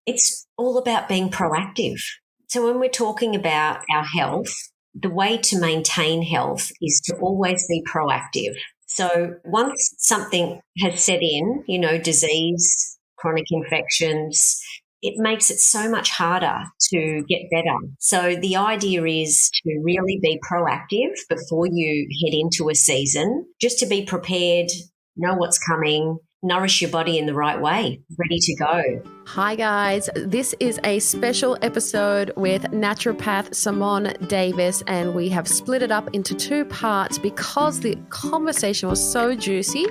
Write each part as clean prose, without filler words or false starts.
It's all about being proactive. So when we're talking about our health, the way to maintain health is to always be proactive. So once something has set in, disease, chronic infections, it makes it so much harder to get better. So the idea is to really be proactive before you head into a season, just to be prepared, know what's coming, nourish your body in the right way, ready to go. Hi guys, this is a special episode with Naturopath Simone Davis, and we have split it up into two parts because the conversation was so juicy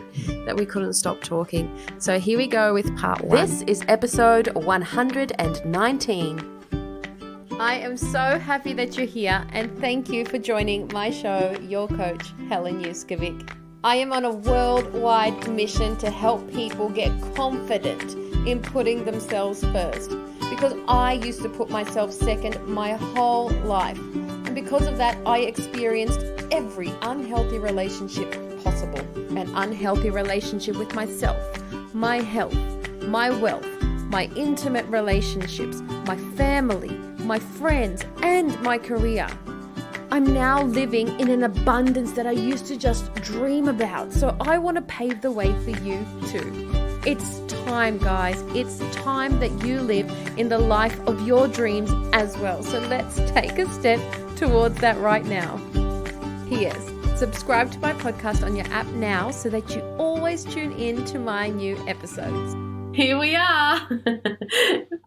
that we couldn't stop talking. So here we go with part one. This is episode 119. I am so happy that you're here, and thank you for joining my show, your coach, Helen Yuskovic. I am on a worldwide mission to help people get confident in putting themselves first, because I used to put myself second my whole life. And because of that, I experienced every unhealthy relationship possible. An unhealthy relationship with myself, my health, my wealth, my intimate relationships, my family, my friends, and my career. I'm now living in an abundance that I used to just dream about. So I want to pave the way for you too. It's time, guys. It's time that you live in the life of your dreams as well. So let's take a step towards that right now. P.S. Subscribe to my podcast on your app now so that you always tune in to my new episodes. Here we are.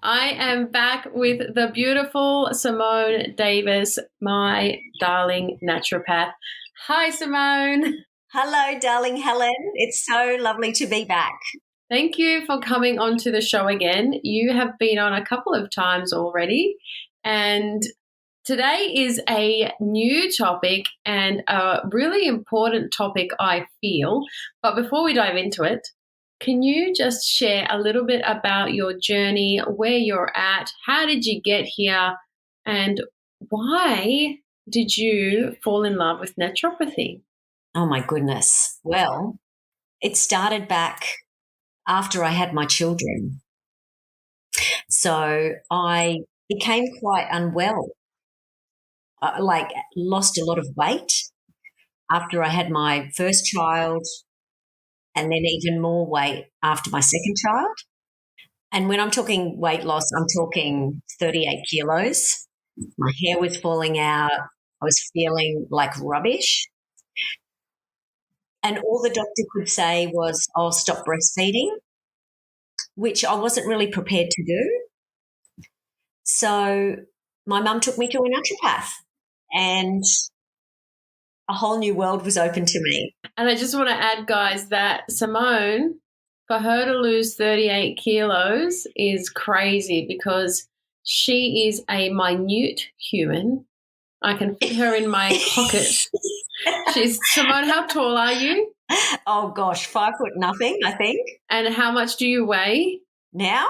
I am back with the beautiful Simone Davis, my darling naturopath. Hi, Simone. Hello, darling Helen. It's so lovely to be back. Thank you for coming onto the show again. You have been on a couple of times already, and today is a new topic and a really important topic, I feel. But before we dive into it, can you just share a little bit about your journey, where you're at, how did you get here, and why did you fall in love with naturopathy? Oh, my goodness. Well, it started back after I had my children. So I became quite unwell, lost a lot of weight after I had my first child, and then even more weight after my second child. And when I'm talking weight loss, I'm talking 38 kilos. My hair was falling out. I was feeling like rubbish. And all the doctor could say was, "I'll stop breastfeeding," which I wasn't really prepared to do. So my mum took me to a naturopath, and a whole new world was open to me. And I just want to add, guys, that Simone, for her to lose 38 kilos is crazy because she is a minute human. I can fit her in my pocket. Simone, how tall are you? Oh, gosh, 5 foot nothing, I think. And how much do you weigh? Now?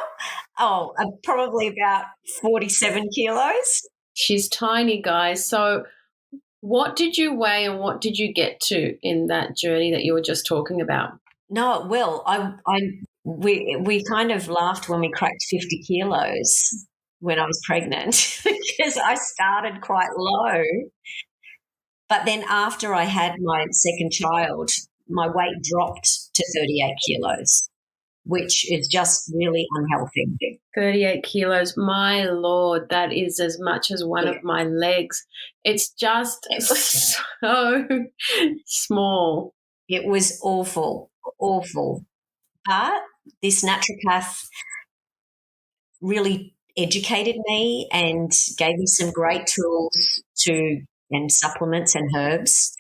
Oh, probably about 47 kilos. She's tiny, guys. So what did you weigh and what did you get to in that journey that you were just talking about? No, well, we kind of laughed when we cracked 50 kilos when I was pregnant because I started quite low. But then after I had my second child, my weight dropped to 38 kilos, which is just really unhealthy. 38 kilos, my Lord, that is as much as one of my legs. It's just so small. It was awful. But this naturopath really educated me and gave me some great tools and supplements and herbs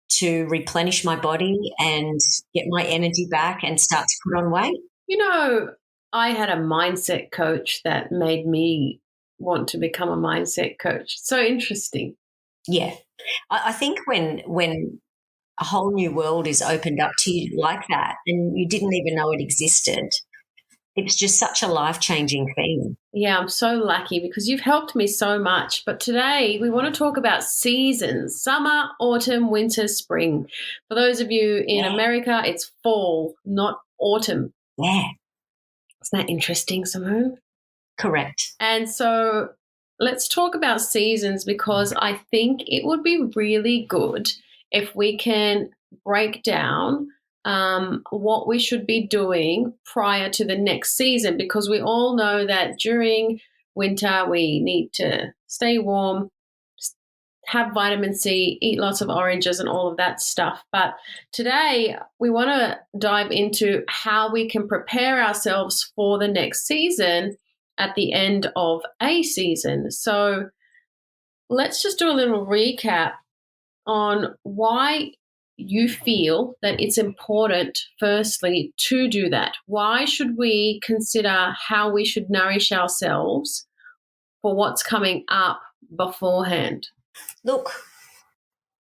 to replenish my body and get my energy back and start to put on weight. You know, I had a mindset coach that made me want to become a mindset coach. So interesting. Yeah. I think when a whole new world is opened up to you like that and you didn't even know it existed, it's just such a life-changing thing. Yeah, I'm so lucky because you've helped me so much. But today we want to talk about seasons: summer, autumn, winter, spring. For those of you in America, it's fall, not autumn. Yeah. Isn't that interesting, Simone? Correct. And so let's talk about seasons, because I think it would be really good if we can break down what we should be doing prior to the next season, because we all know that during winter we need to stay warm, have vitamin C, eat lots of oranges and all of that stuff. But today we want to dive into how we can prepare ourselves for the next season at the end of a season. So let's just do a little recap on why you feel that it's important, firstly, to do that. Why should we consider how we should nourish ourselves for what's coming up beforehand? Look,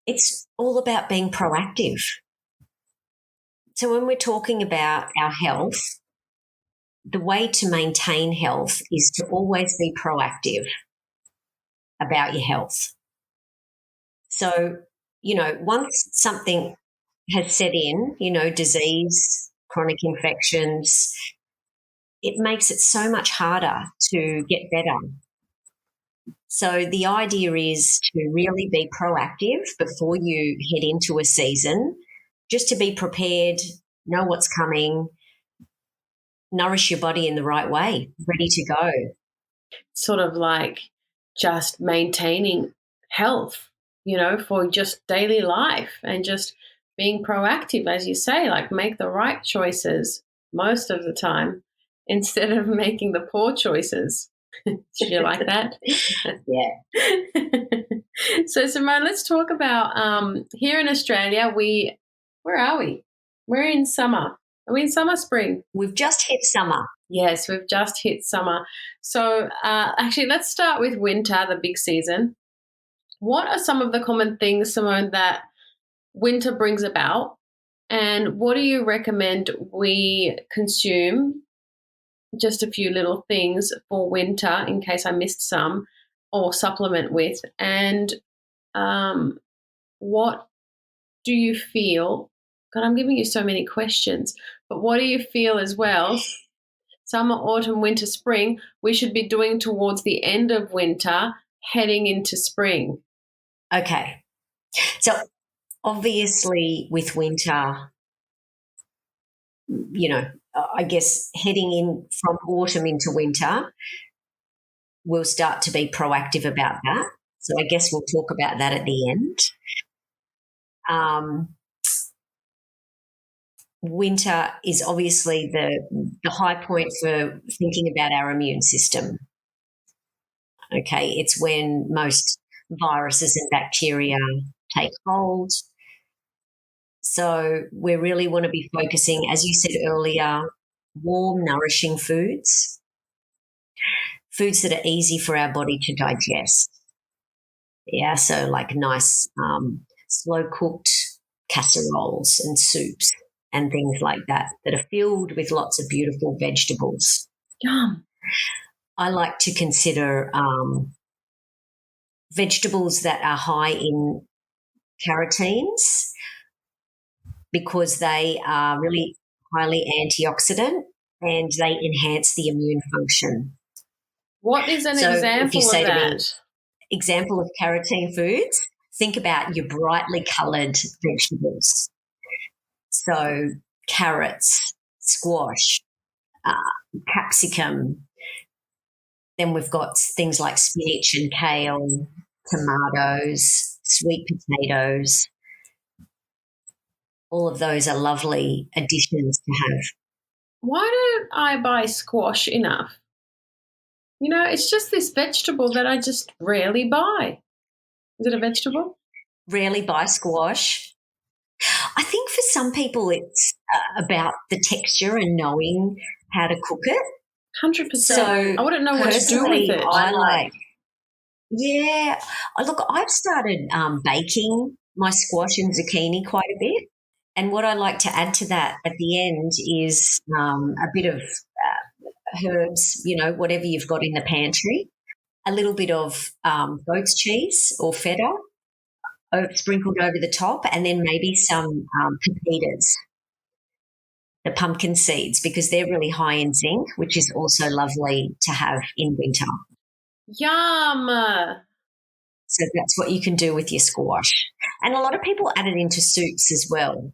it's all about being proactive. So when we're talking about our health, the way to maintain health is to always be proactive about your health. So, once something has set in, disease, chronic infections, it makes it so much harder to get better. So the idea is to really be proactive before you head into a season, just to be prepared, know what's coming, nourish your body in the right way, ready to go. Sort of like just maintaining health, for just daily life, and just being proactive, as you say, like make the right choices most of the time instead of making the poor choices. Did you like that? Yeah. So Simone, let's talk about here in Australia. Where are we? We're in summer. Are we in summer, spring? We've just hit summer. Yes, we've just hit summer. So actually, let's start with winter, the big season. What are some of the common things, Simone, that winter brings about? And what do you recommend we consume? Just a few little things for winter in case I missed some, or supplement with. And what do you feel? God, I'm giving you so many questions, but what do you feel as well? Summer, autumn, winter, spring, we should be doing towards the end of winter, heading into spring. Okay. So obviously with winter, I guess heading in from autumn into winter, we'll start to be proactive about that. So I guess we'll talk about that at the end. Winter is obviously the high point for thinking about our immune system. Okay, it's when most viruses and bacteria take hold. So we really want to be focusing, as you said earlier, warm, nourishing foods that are easy for our body to digest. Yeah, so like nice slow-cooked casseroles and soups and things like that are filled with lots of beautiful vegetables. Yum. I like to consider vegetables that are high in carotenes because they are really highly antioxidant and they enhance the immune function. What is an example if you say of to that? me, example of carotene foods, think about your brightly coloured vegetables. So carrots, squash, capsicum. Then we've got things like spinach and kale, tomatoes, sweet potatoes. All of those are lovely additions to have. Why don't I buy squash enough? It's just this vegetable that I just rarely buy. Is it a vegetable? Rarely buy squash. I think for some people it's about the texture and knowing how to cook it. 100%. So I wouldn't know what to do with it. Look, I've started baking my squash and zucchini quite a bit. And what I like to add to that at the end is a bit of herbs, whatever you've got in the pantry, a little bit of goat's cheese or feta sprinkled over the top, and then maybe some pepitas. the pumpkin seeds, because they're really high in zinc, which is also lovely to have in winter. Yum. So that's what you can do with your squash. And a lot of people add it into soups as well.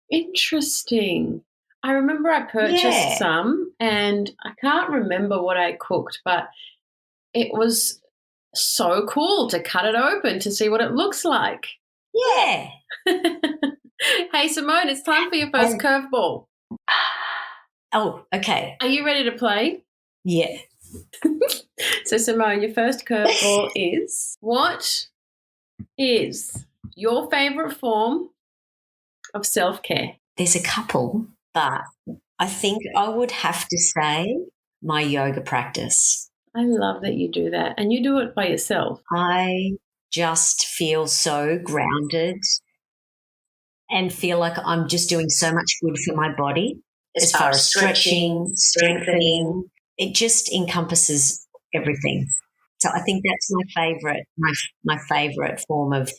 Interesting. I remember I purchased some and I can't remember what I cooked, but it was so cool to cut it open to see what it looks like. Yeah. Hey, Simone, it's time for your first curveball. Oh, okay. Are you ready to play? Yeah. So, Simone, your first curveball is, what is your favourite form of self-care? There's a couple, but I think I would have to say my yoga practice. I love that you do that, and you do it by yourself. I just feel so grounded and feel like I'm just doing so much good for my body as far as stretching, strengthening. It just encompasses everything. So I think that's my favourite, my favourite form of,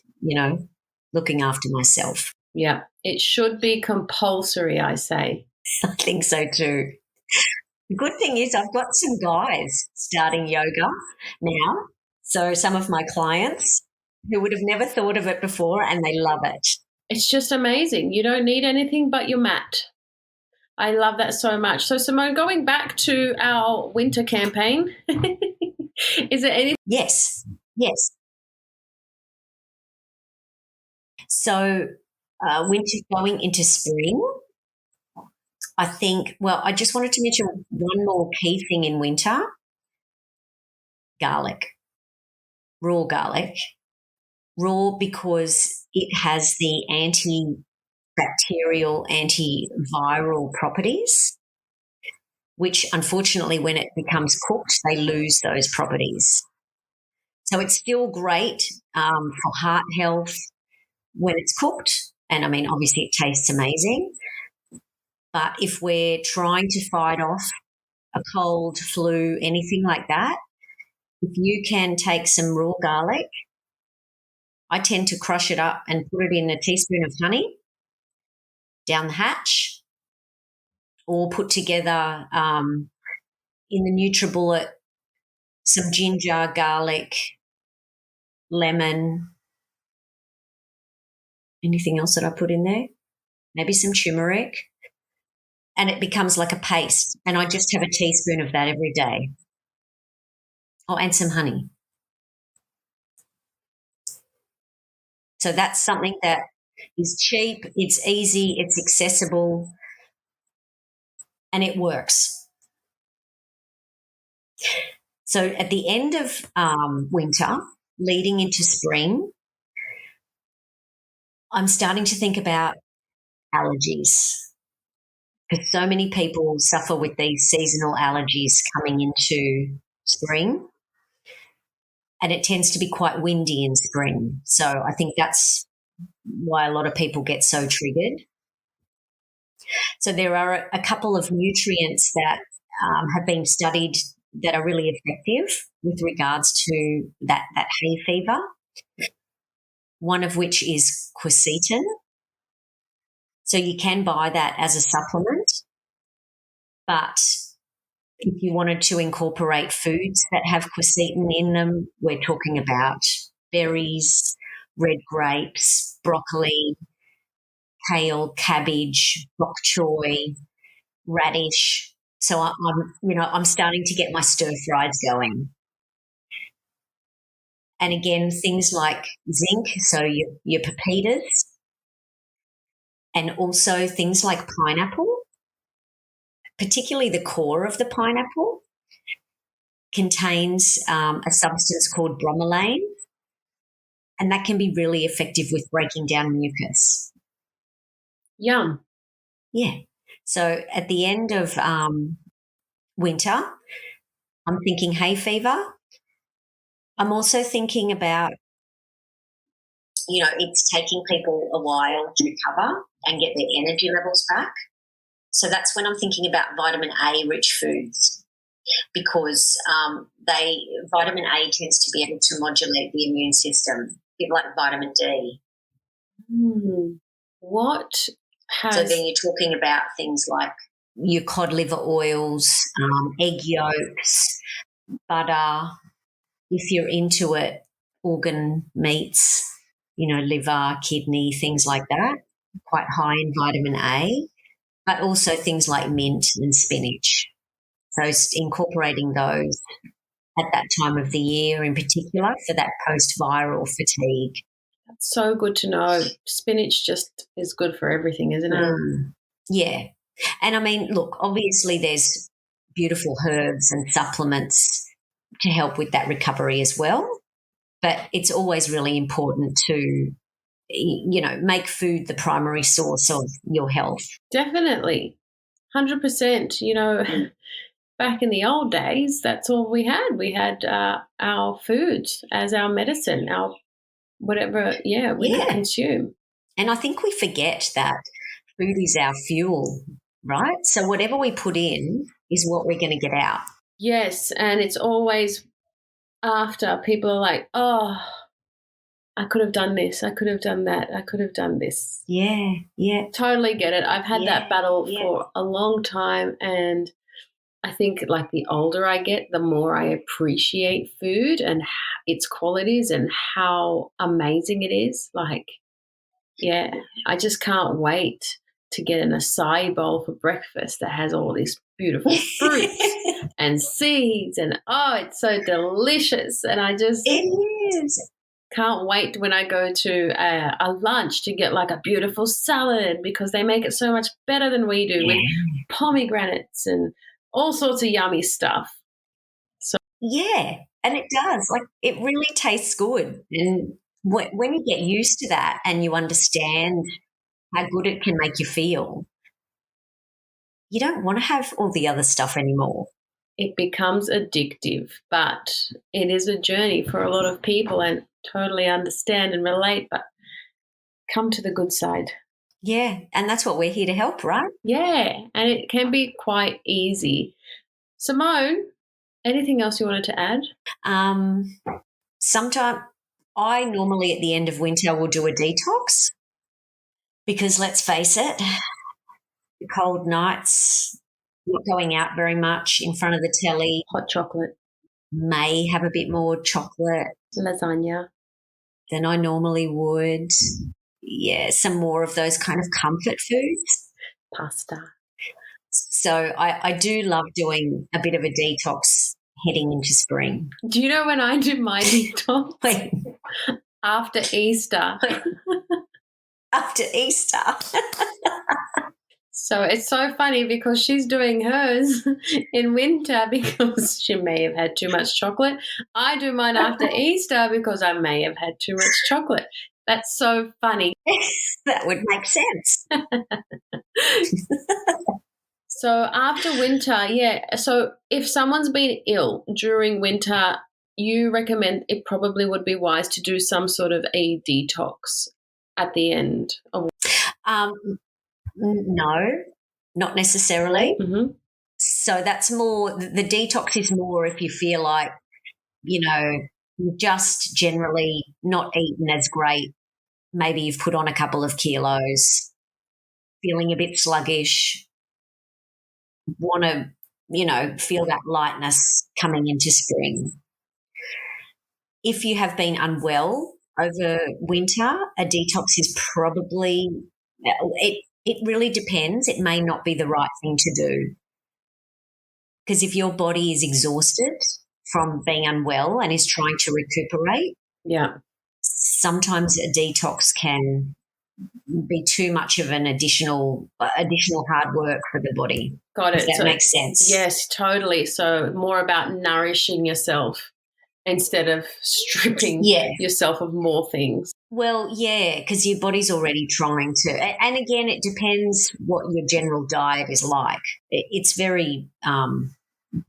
looking after myself. Yeah, it should be compulsory, I say. I think so too. The good thing is I've got some guys starting yoga now. So some of my clients who would have never thought of it before, and they love it. It's just amazing. You don't need anything but your mat. I love that so much. So, Simone, going back to our winter campaign, is there anything? Yes. So winter going into spring, I think, I just wanted to mention one more key thing in winter: garlic, raw garlic. Raw because it has the antibacterial, antiviral properties, which unfortunately when it becomes cooked, they lose those properties. So it's still great for heart health when it's cooked. And I mean, obviously it tastes amazing. But if we're trying to fight off a cold, flu, anything like that, if you can take some raw garlic, I tend to crush it up and put it in a teaspoon of honey down the hatch, or put together in the NutriBullet some ginger, garlic, lemon, anything else that I put in there, maybe some turmeric, and it becomes like a paste. And I just have a teaspoon of that every day. Oh, and some honey. So that's something that is cheap, it's easy, it's accessible, and it works. So at the end of winter, leading into spring, I'm starting to think about allergies, because so many people suffer with these seasonal allergies coming into spring, and it tends to be quite windy in spring. So I think that's why a lot of people get so triggered. So there are a couple of nutrients that have been studied that are really effective with regards to that hay fever, one of which is quercetin. So you can buy that as a supplement, but if you wanted to incorporate foods that have quercetin in them, we're talking about berries, red grapes, broccoli, kale, cabbage, bok choy, radish. So I'm starting to get my stir fries going. And again, things like zinc, so your pepitas, and also things like pineapple, particularly the core of the pineapple, contains a substance called bromelain, and that can be really effective with breaking down mucus. Yum. Yeah. So at the end of winter, I'm thinking hay fever. I'm also thinking about, it's taking people a while to recover and get their energy levels back. So that's when I'm thinking about vitamin A rich foods, because vitamin A tends to be able to modulate the immune system, a bit like vitamin D. What So then you're talking about things like your cod liver oils, egg yolks, butter. If you're into it, organ meats, liver, kidney, things like that, quite high in vitamin A, but also things like mint and spinach. So incorporating those at that time of the year in particular for that post-viral fatigue. That's so good to know. Spinach just is good for everything, isn't it? Yeah. And I mean, look, obviously there's beautiful herbs and supplements to help with that recovery as well. But it's always really important to, make food the primary source of your health. Definitely. 100%. Back in the old days, that's all we had. We had our food as our medicine, our whatever, we could consume. And I think we forget that food is our fuel, right? So whatever we put in is what we're going to get out. Yes, and it's always after people are like, oh, I could have done this, I could have done that, I could have done this. Yeah. Totally get it. I've had that battle for a long time, and I think like the older I get, the more I appreciate food and its qualities and how amazing it is. Like, I just can't wait to get an acai bowl for breakfast that has all these beautiful fruits and seeds, and it's so delicious. And I just can't wait when I go to a lunch to get like a beautiful salad, because they make it so much better than we do with pomegranates and all sorts of yummy stuff. So and it does. Like, it really tastes good. And when you get used to that and you understand how good it can make you feel, you don't want to have all the other stuff anymore. It becomes addictive, but it is a journey for a lot of people, and totally understand and relate, but come to the good side. Yeah, and that's what we're here to help, right? Yeah, and it can be quite easy. Simone, anything else you wanted to add? Sometime I normally at the end of winter will do a detox, because let's face it, the cold nights, not going out very much, in front of the telly. Hot chocolate. May have a bit more chocolate. Lasagna. Than I normally would. Yeah, some more of those kind of comfort foods. Pasta. So I do love doing a bit of a detox heading into spring. Do you know when I do my detox? Wait. After Easter. After Easter. So it's so funny because she's doing hers in winter because she may have had too much chocolate. I do mine after Easter because I may have had too much chocolate. That's so funny. That would make sense. So after winter, so if someone's been ill during winter, you recommend it probably would be wise to do some sort of a detox at the end of No, not necessarily. Mm-hmm. So that's more, the detox is more if you feel like, you've just generally not eaten as great. Maybe you've put on a couple of kilos, feeling a bit sluggish, want to, feel that lightness coming into spring. If you have been unwell over winter, a detox is probably, it really depends. It may not be the right thing to do, because if your body is exhausted from being unwell and is trying to recuperate, sometimes a detox can be too much of an additional hard work for the body. Got it. Does that make sense? Yes, totally. So more about nourishing yourself instead of stripping yourself of more things. Well, yeah, because your body's already trying to. And again, it depends what your general diet is like. It's very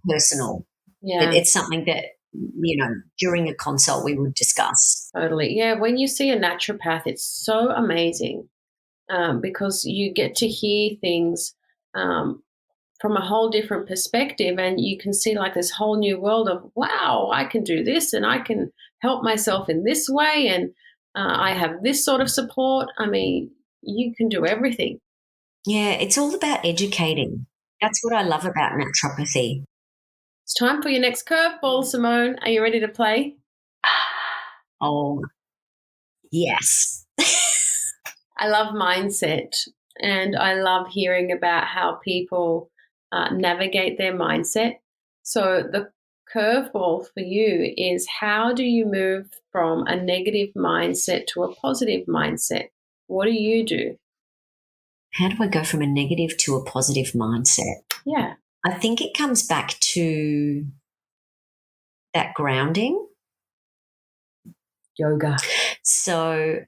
personal. Yeah. It's something that, during a consult we would discuss. Totally. Yeah, when you see a naturopath, it's so amazing because you get to hear things from a whole different perspective, and you can see like this whole new world of, wow, I can do this and I can help myself in this way, and I have this sort of support. I mean, you can do everything. Yeah, it's all about educating. That's what I love about naturopathy. It's time for your next curveball, Simone. Are you ready to play? Oh, yes. I love mindset, and I love hearing about how people navigate their mindset. So the curveball for you is, how do you move from a negative mindset to a positive mindset? What do you do? How do I go from a negative to a positive mindset? Yeah. I think it comes back to that grounding. Yoga. So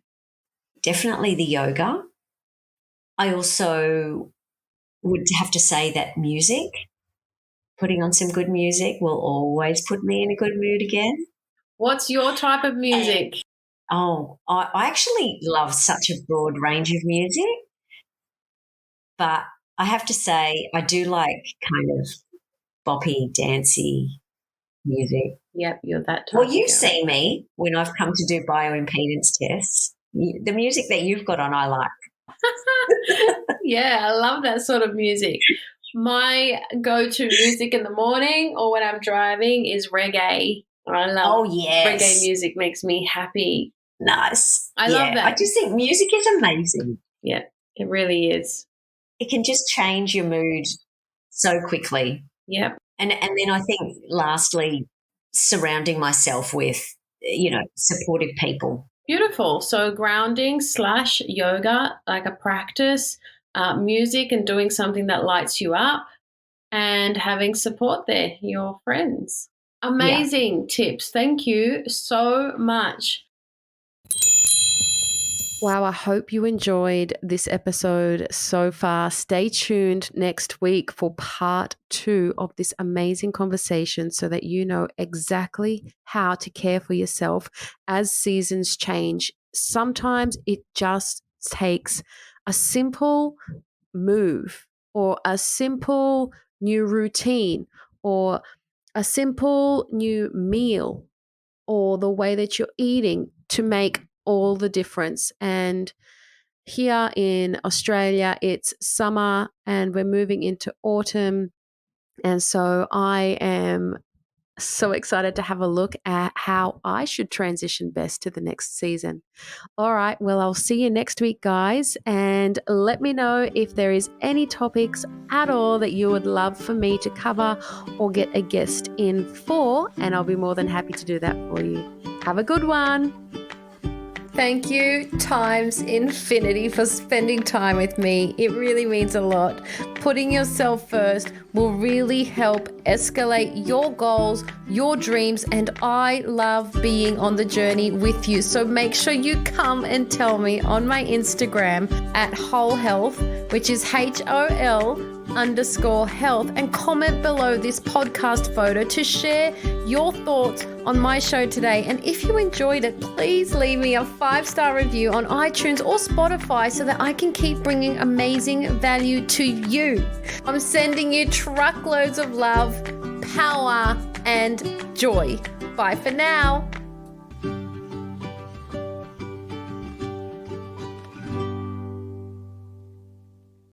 definitely the yoga. I also would have to say that music, putting on some good music will always put me in a good mood again. What's your type of music? I actually love such a broad range of music, but I have to say I do like kind of boppy, dancey music. Yep, you're that type. Well, you've seen me when I've come to do bioimpedance tests. The music that you've got on, I like. Yeah, I love that sort of music. My go-to music in the morning or when I'm driving is reggae. I love reggae music, makes me happy. Nice. I love that. I just think music is amazing. Yeah, it really is. It can just change your mood so quickly. Yep. And then I think lastly, surrounding myself with, supportive people. Beautiful. So grounding / yoga, like a practice, music and doing something that lights you up, and having support there, your friends. Amazing tips. Thank you so much. Wow, I hope you enjoyed this episode so far. Stay tuned next week for part 2 of this amazing conversation so that you know exactly how to care for yourself as seasons change. Sometimes it just takes a simple move or a simple new routine or a simple new meal or the way that you're eating to make all the difference. And here in Australia, it's summer and we're moving into autumn. And so I am so excited to have a look at how I should transition best to the next season. All right, well, I'll see you next week, guys. And let me know if there is any topics at all that you would love for me to cover or get a guest in for, and I'll be more than happy to do that for you. Have a good one. Thank you times infinity for spending time with me. It really means a lot. Putting yourself first will really help escalate your goals, your dreams, and I love being on the journey with you. So make sure you come and tell me on my Instagram at Whole Health, which is HOL_health, and comment below this podcast photo to share your thoughts on my show today. And if you enjoyed it, please leave me a 5-star review on iTunes or Spotify so that I can keep bringing amazing value to you. I'm sending you truckloads of love, power, and joy. Bye for now.